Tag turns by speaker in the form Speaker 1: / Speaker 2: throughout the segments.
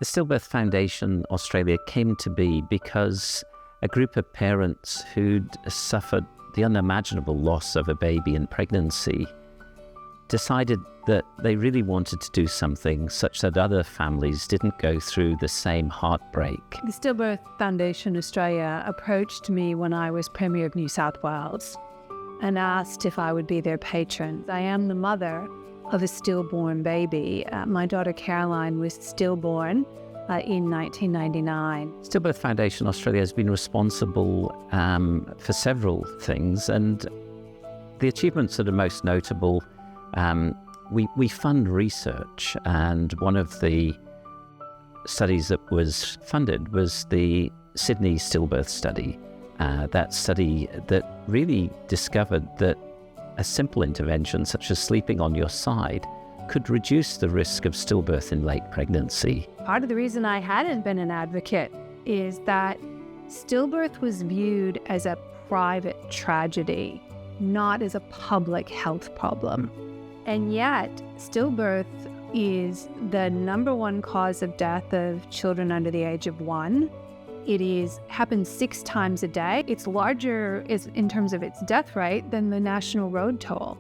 Speaker 1: The Stillbirth Foundation Australia came to be because a group of parents who'd suffered the unimaginable loss of a baby in pregnancy decided that they really wanted to do something such that other families didn't go through the same heartbreak.
Speaker 2: The Stillbirth Foundation Australia approached me when I was Premier of New South Wales and asked if I would be their patron. I am the mother of a stillborn baby. My daughter Caroline was stillborn in 1999.
Speaker 1: Stillbirth Foundation Australia has been responsible for several things, and the achievements that are most notable, we fund research, and one of the studies that was funded was the Sydney Stillbirth Study. That study that really discovered that a simple intervention such as sleeping on your side could reduce the risk of stillbirth in late pregnancy.
Speaker 2: Part of the reason I hadn't been an advocate is that stillbirth was viewed as a private tragedy, not as a public health problem. And yet, stillbirth is the number one cause of death of children under the age of 1. It happens 6 times a day. It's larger in terms of its death rate than the national road toll.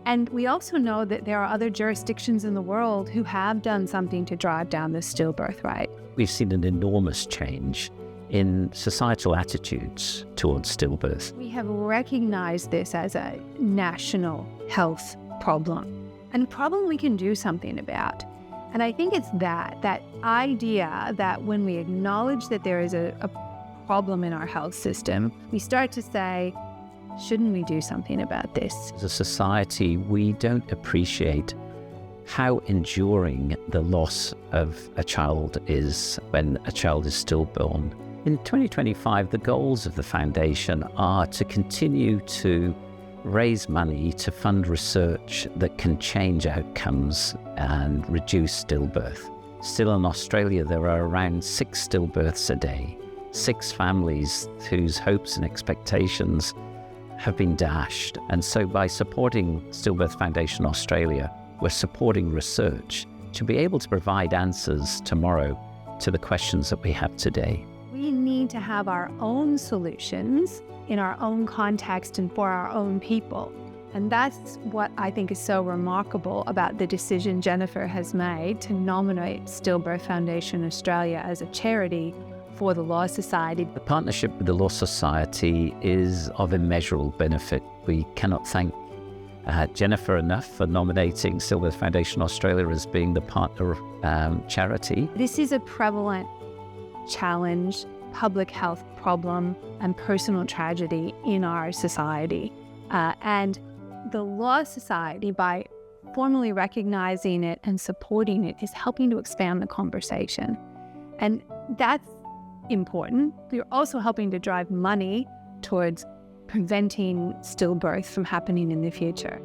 Speaker 2: And we also know that there are other jurisdictions in the world who have done something to drive down the stillbirth rate.
Speaker 1: We've seen an enormous change in societal attitudes towards stillbirth.
Speaker 2: We have recognized this as a national health problem, and a problem we can do something about. And I think it's that idea that when we acknowledge that there is a problem in our health system, we start to say, shouldn't we do something about this?
Speaker 1: As a society, we don't appreciate how enduring the loss of a child is when a child is stillborn. In 2025, the goals of the foundation are to continue to raise money to fund research that can change outcomes and reduce stillbirth. Still in Australia, there are around 6 stillbirths a day, 6 families whose hopes and expectations have been dashed. And so by supporting Stillbirth Foundation Australia, we're supporting research to be able to provide answers tomorrow to the questions that we have today.
Speaker 2: We need to have our own solutions in our own context and for our own people. And that's what I think is so remarkable about the decision Jennifer has made to nominate Stillbirth Foundation Australia as a charity for the Law Society.
Speaker 1: The partnership with the Law Society is of immeasurable benefit. We cannot thank Jennifer enough for nominating Stillbirth Foundation Australia as being the partner charity.
Speaker 2: This is a prevalent challenge, public health problem, and personal tragedy in our society. And the Law Society, by formally recognizing it and supporting it, is helping to expand the conversation. And that's important. We're also helping to drive money towards preventing stillbirth from happening in the future.